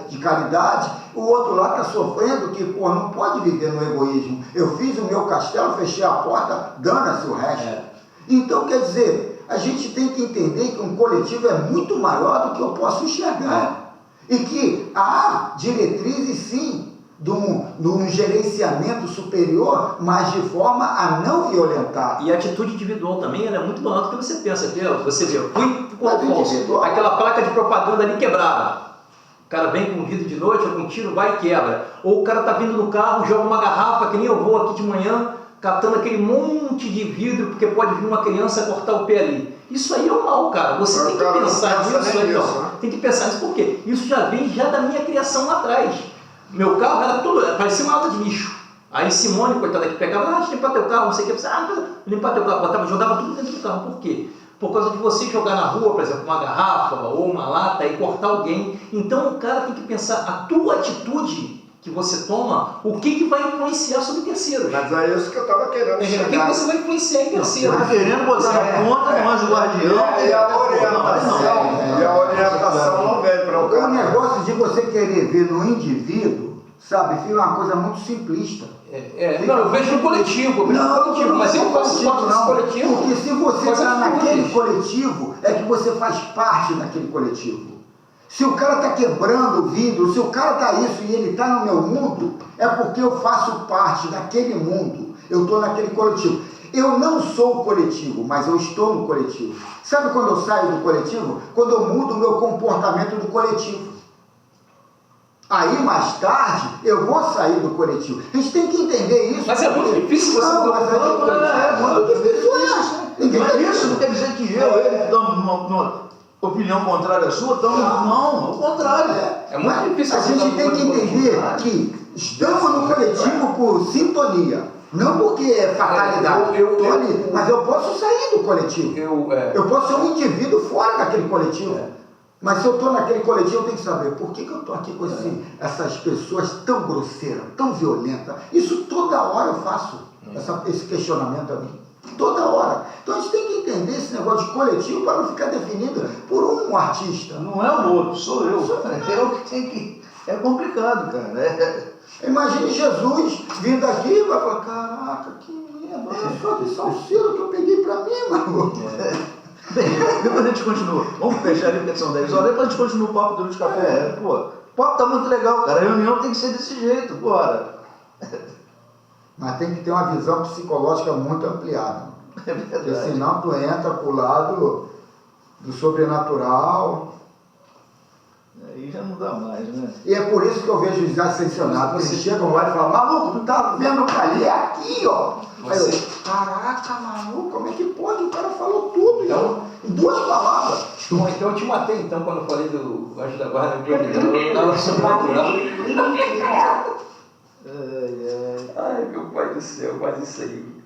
de caridade. O outro lado está sofrendo que, não pode viver no egoísmo. Eu fiz o meu castelo, fechei a porta, dana-se o resto. Então, quer dizer, a gente tem que entender que um coletivo é muito maior do que eu posso enxergar. E que há diretrizes, sim, de um gerenciamento superior, mas de forma a não violentar. E a atitude individual também ela é muito maior do que você pensa. Você vê, Individual. aquela placa de propaganda ali quebrada. O cara vem com um vidro de noite, ou com um tiro, vai e quebra. Ou o cara tá vindo no carro, joga uma garrafa, que nem eu vou aqui de manhã, catando aquele monte de vidro, porque pode vir uma criança cortar o pé ali. Isso aí é o mal, cara. Você tem que pensar nisso aí, então. Tem que pensar nisso, por quê? Isso já vem da minha criação lá atrás. Meu carro era tudo, parecia uma lata de lixo. Aí Simone, coitada, que pegava, deixa eu limpar teu carro, não sei o que, limpar teu carro, jogava tudo dentro do carro. Por quê? Por causa de você jogar na rua, por exemplo, uma garrafa ou uma lata e cortar alguém. Então o cara tem que pensar, a tua atitude que você toma, o que vai influenciar sobre terceiros. Mas é isso que eu estava querendo chegar. O que você vai influenciar em terceiros? Você está querendo botar na conta do anjo guardião. E a orientação não vem para o cara. O negócio de você querer ver no indivíduo, sabe, fica uma coisa muito simplista. Não, eu vejo no coletivo, mas eu faço parte desse coletivo. Porque se você está naquele coletivo, é que você faz parte daquele coletivo. Se o cara está quebrando o vidro, se o cara está isso e ele está no meu mundo, é porque eu faço parte daquele mundo. Eu estou naquele coletivo. Eu não sou o coletivo, mas eu estou no coletivo. Sabe quando eu saio do coletivo? Quando eu mudo o meu comportamento do coletivo. Aí, mais tarde, eu vou sair do coletivo. A gente tem que entender isso. Mas é muito difícil você não, mas é muito difícil Isso não quer dizer que ele damos uma opinião contrária à sua, não, ao contrário. É muito difícil. A gente tem que entender que estamos no coletivo por sintonia. Não porque é fatalidade. Mas eu posso sair do coletivo. Eu posso ser um indivíduo fora daquele coletivo. Mas se eu estou naquele coletivo, eu tenho que saber por que eu estou aqui com essas pessoas tão grosseiras, tão violentas. Isso toda hora eu faço, esse questionamento a mim. Toda hora. Então a gente tem que entender esse negócio de coletivo para não ficar definido por um artista. Não é o outro, sou eu. Eu que tenho que... É complicado, cara. Imagine Jesus vindo aqui e vai falar, caraca, que merda, olha só que salseiro que eu peguei para mim, mano. Bem, depois a gente continua. Vamos fechar ali porque são 10 horas. Depois a gente continua o papo do café. Pô, o papo tá muito legal, cara. A reunião tem que ser desse jeito, bora. Mas tem que ter uma visão psicológica muito ampliada. É verdade. Porque senão tu entra pro lado do sobrenatural. Aí já não dá mais, né? E é por isso que eu vejo os ascensionados. Eles chegam lá e falam, maluco, tu tá vendo o ali? É aqui, ó. Aí eu, caraca, maluco, como é que pode? O cara falou tudo, então, em 2 palavras. Bom, então eu te matei então quando eu falei do anjo da guarda do eu tava sobrenatural. Ai, meu pai do céu, quase isso aí.